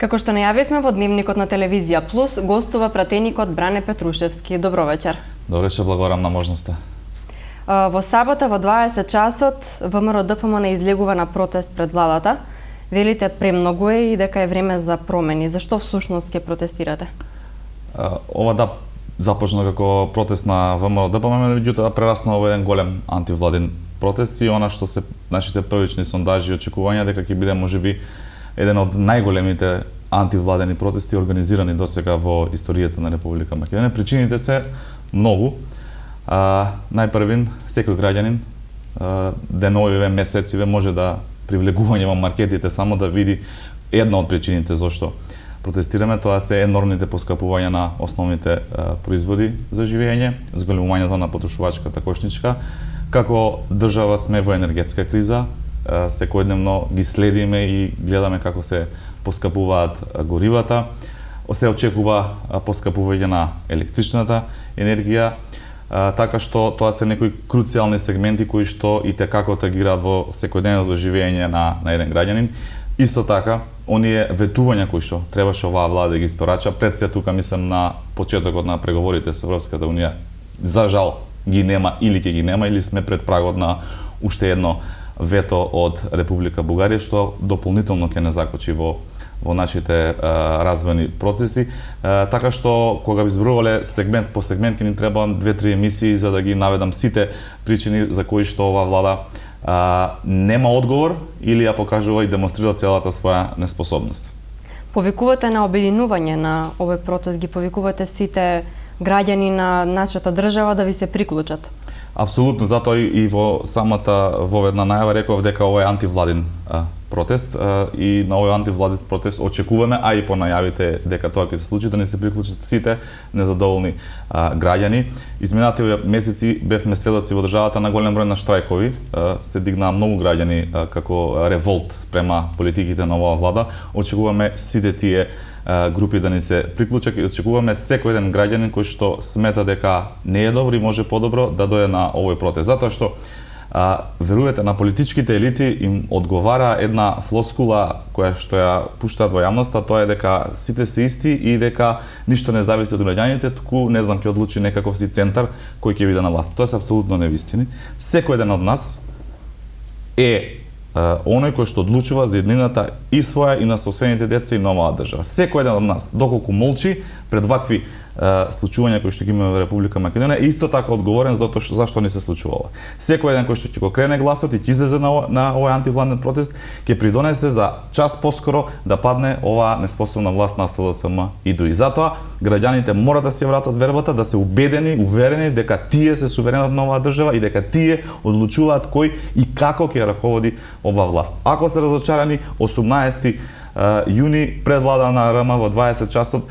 Како што најавивме во Дневникот на телевизија Плюс, гостува пратеникот Бране Петрушевски. Добро вечер. Добро вечер, благодарам на можноста. Во сабота во 20 часот ВМРО ДПМН излегува на протест пред владата. Велите премногу е и дека е време за промени. Зашто всушност ќе протестирате? Ова започна како протест на ВМРО ДПМН, меѓутоа прерасна во еден голем антивладин протест и она што се нашите првични сондажи и очекувања дека ќе биде можеби еден од најголемите антивладени протести организирани досега во историјата на Република Македонија. Причините се многу. Најпрвин, секој граѓанин деновиве, месециве може да привлегување во маркетите само да види една од причините зашто протестираме, тоа се енормните поскапувања на основните производи за живење, зголемувањето на потрошувачката кошничка. Како држава сме во енергетска криза, секојдневно ги следиме и гледаме како се поскапуваат горивата. Се очекува поскапување на електричната енергија, така што тоа се некои круцијални сегменти кои што и текако тагираат во секојдневното живење на еден граѓанин. Исто така, оние ветувања кои што требаше оваа влада да ги испорача, пред се тука мислам на почетокот на преговорите со Европската унија, за жал ги нема или ќе ги нема, или сме пред прагот на уште едно вето од Република Бугарија, што дополнително ќе не закочи во нашите развојни процеси, така што кога би зборувале сегмент по сегмент ќе ни треба 2-3 емисии за да ги наведам сите причини за кои што оваа влада нема одговор или ја покажува и демонстрира целата своја неспособност. Повикувате на обединување на овој протест, ги повикувате сите граѓани на нашата држава да ви се приклучат. Апсолутно, затоа и во самата воведна најава реков дека ова е антивладин протест и на овој антивладин протест очекуваме, а и по најавите дека тоа ќе се случи, да не се приклучат сите незадоволни граѓани. Изминативе месеци бевме сведоци во државата на голем број на штрајкови, се дигнаа многу граѓани како револт према политиките на оваа влада. Очекуваме сите тие групи да ни се приклучат и очекуваме секој еден граѓанин кој што смета дека не е добро и може подобро да дојде на овој протест. Затоа што верувате, на политичките елити им одговара една флоскула која што ја пуштаат во јавноста, тоа е дека сите се исти и дека ништо не зависи од граѓаните, туку не знам ќе одлучи некаков си центар кој ќе биде на власт. Тоа се апсолутно невистини. Секој еден од нас е оној кој што одлучува за еднината и своја и на собствените деца и на оваа држава. Секој еден од нас, доколку молчи пред вакви случувања кои што ги имаме во Република Македонија, е исто така одговорен за тоа зашто ни се случува ова. Секој еден кој што ќе го крене гласот и ќе излезе на овој антивладен протест, ќе придонесе за час поскоро да падне оваа неспособна власт на СДСМ и ДУИ. Затоа граѓаните мора да се вратат вербата, да се убедени, уверени дека тие се суверенот на оваа држава и дека тие одлучуваат кој и како ќе раководи оваа власт. Ако се разочарани, 18 јуни пред влада на РМ во 20 часот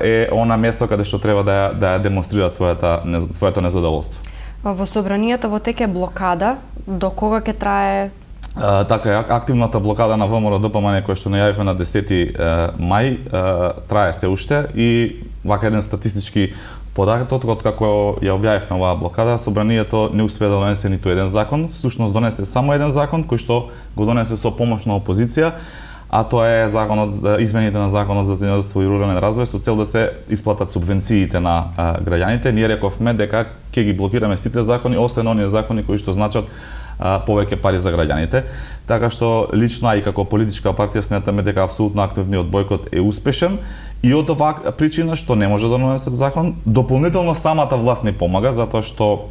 е она место каде што треба да ја демонстрира своето незадоволство. Во собранието во тек е блокада, до кога ќе трае? Така, активната блокада на ВМРО ДПМН која што најавивме на 10 мај трае се уште и вака еден статистички податок, откако ја објавивме оваа блокада, собранието не успеа да донесе ниту еден закон, всушност донесе само еден закон кој што го донесе со помош на опозиција, а тоа е измените на законот за земјоделство и рурален развој со цел да се исплатат субвенциите на граѓаните. Ние рековме дека ќе ги блокираме сите закони, освен оние закони кои што значат повеќе пари за граѓаните. Така што лично, а и како политичка партија сметаме дека апсолутно активниот бојкот е успешен и од оваа причина што не може да донесе закон, дополнително самата власт не помага затоа што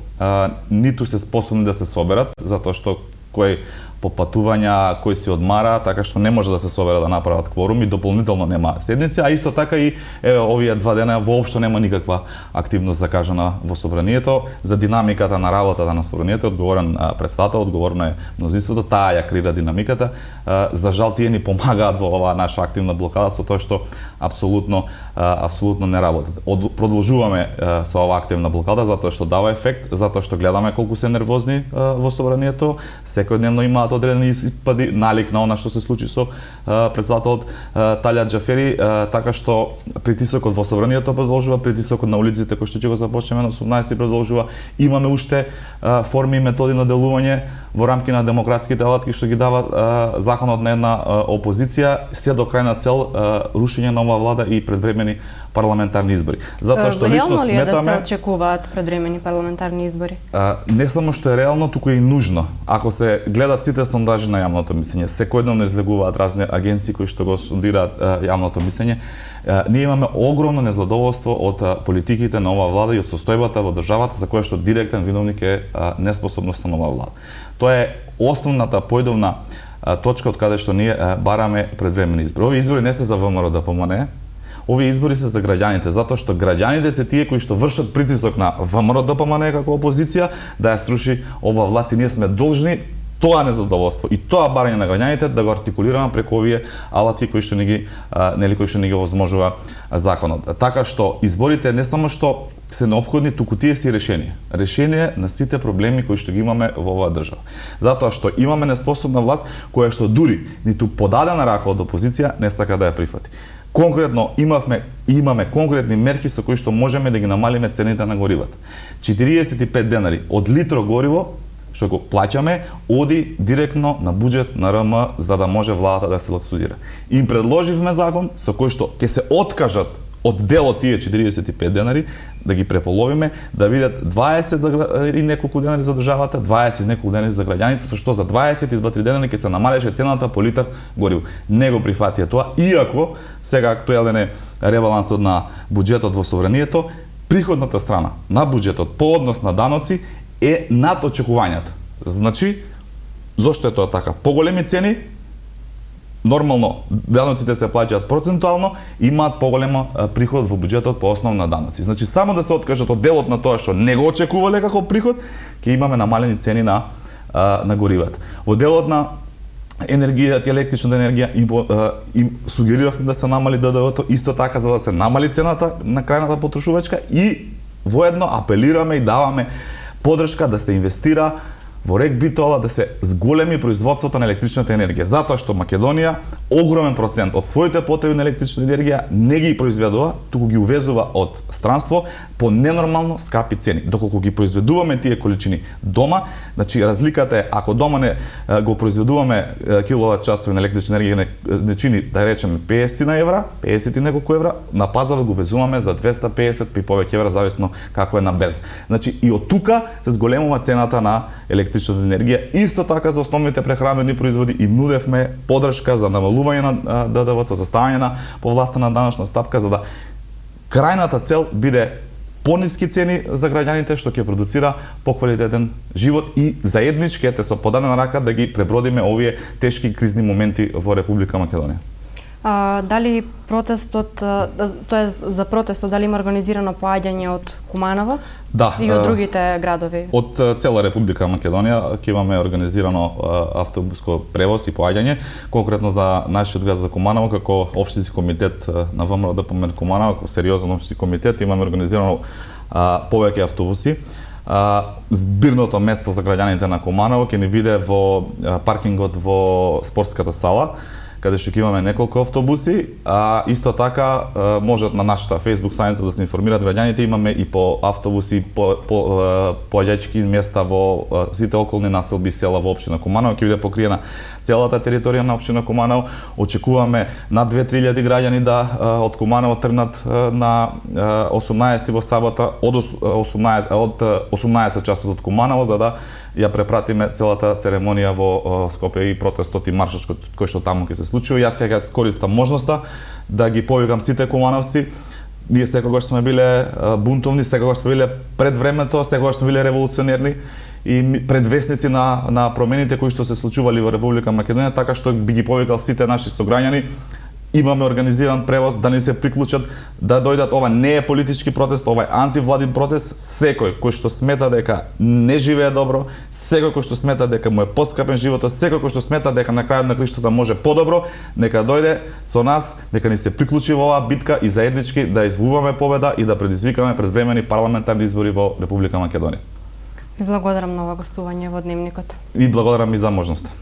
ниту се способни да се соберат, затоа што кој по патувања, кои си одмара, така што не може да се собера да направат кворум и дополнително нема седници, а исто така и овие 2 дена воопшто нема никаква активност закажана во собранието. За динамиката на работата на собранието одговорен председател, одговорно е мнозинството, таа ја креира динамиката. За жал тие ни помагаат во оваа наша активна блокада со тоа што апсолутно не работат. Продолжуваме со оваа активна блокада затоа што дава ефект, затоа што гледаме колку се нервозни во собранието, секојдневно имаат имаат одредени испади налик на она што се случи со претседателот Талјат Џафери, така што притисокот во собранието продолжува, притисокот на улиците кој што ќе го започнеме на 18 продолжува. Имаме уште форми и методи на делување во рамки на демократските алатки што ги дава законот на една опозиција, се до крајна цел рушење на оваа влада и предвремени парламентарни избори. Затоа што лично сметаме... Реално ли е да се очекуваат предвремени парламентарни избори? Не само што е реално, туку е и нужно. Ако се гледат сите сондажи на јавното мислење, секојдневно излегуваат разни агенции кои што го сондираат јавното мислење, ние имаме огромно незадоволство од политиките на оваа влада и од состојбата во државата, за која што директен виновник е неспособноста на оваа влада. Тоа е основната појдовна точка од каде што ние бараме предвремени избори. Овие избори не се за ВМРО-ДПМНЕ, овие избори се за граѓаните, затоа што граѓаните се тие кои што вршат притисок на ВМРО-ДПМНЕ како опозиција да ја струши оваа власт и ние сме должни тоа незадоволство и тоа барање на граѓаните да го артикулираме преку овие алати кои што кои што ни ги овозможува законот. Така што изборите не само што се неопходни, туку тие си решение на сите проблеми кои што ги имаме во оваа држава. Затоа што имаме неспособна власт која што дури ниту подадена рака од опозиција не сака да ја прифати. Конкретно имаме конкретни мерки со кои што можеме да ги намалиме цените на горивата. 45 денари од литро гориво што го плаќаме оди директно на буџет на РМ за да може владата да се лаксузира. Им предложивме закон со кој што ќе се откажат од дел од тие 45 денари, да ги преполовиме, да бидат 20 и неколку денари за државата, 20 и неколку денари за граѓаните, со што за 22 денари ќе се намалеше цената по литар гориво. Не го прифатија тоа, иако сега актуелен е ребалансот на буџетот во собранието, приходната страна на буџетот по однос на даноци е над очекувањата. Значи, зошто е тоа така? Поголеми цени, нормално даноците се плаќаат процентуално, имаат поголема приход во буџетот по основа на даноци. Значи, само да се откажат од делот на тоа што не го очекувале како приход, ќе имаме намалени цени на горивата. Во делот на енергијата, електричната енергија им сугериравме да се намали ДДВ-то, исто така за да се намали цената на крајната потрошувачка и воедно апелираме и даваме подршка да се инвестира во РЕК Битола, да се зголеми производството на електричната енергија, затоа што Македонија огромен процент од своите потреби на електрична енергија не ги произведува, туку ги увезува од странство по ненормално скапи цени. Доколку ги произведуваме тие количини дома, значи разликата е ако дома не го произведуваме киловат часови на електрична енергија не чини да речеме 50 евра, 50 и неколку евра, на пазарот го везуваме за 250 и повеќе евра зависно како е на берз. Значи и од тука се зголемува цената на електричната енергија, исто така за основните прехранбени производи им нудевме подршка за намалување на ДДВ-то, за ставање на повластена даночна стапка за да крајната цел биде пониски цени за граѓаните што ќе продуцира поквалитетен живот и заеднички со подадена рака да ги пребродиме овие тешки кризни моменти во Република Македонија. Дали протестот, тоа за протестот, дали има организирано поаѓање од Куманово? Да. И од другите градови? Од цела Република Македонија ќе имаме организирано автобуско превоз и поаѓање, конкретно за нашиот град за Куманово како општински комитет на ВМРО-ДПМНЕ Куманово, како сериозен општински комитет, имаме организирано повеќе автобуси. Збирното место за граѓаните на Куманово ќе ни биде во паркингот во спортската сала, каде што ќе имаме неколку автобуси, исто така можат на нашата Facebook страница да се информираат граѓаните, имаме и по автобуси, поаѓачки места во сите околни населби села во општина Куманово, ќе биде покриена целата територија на општина Куманово. Очекуваме над 2-3 граѓани да од Куманово тргнат на 18 во сабота од 18 часот од Куманово за да ја препратиме целата церемонија во Скопје и протестот и маршот кој што таму ќе се случува. Јас сега скористам можноста да ги повикам сите кумановци. Ние секогаш сме биле бунтовни, секогаш сме биле пред времето, секогаш сме биле револуционерни и предвесници на промените кои што се случували во Република Македонија, така што би ги повикал сите наши сограѓани. Имаме организиран превоз да ни се приклучат, да дојдат. Ова не е политички протест, ова е антивладин протест. Секој кој што смета дека не живее добро, секој кој што смета дека му е поскапен животот, секој кој што смета дека на крајот на криштото може подобро, нека дојде со нас, нека ни се приклучи во оваа битка и заеднички да извојуваме победа и да предизвикаме предвремени парламентарни избори во Република Македонија. Ви благодарам на ова гостување во Дневникот. И благодарам и за можноста.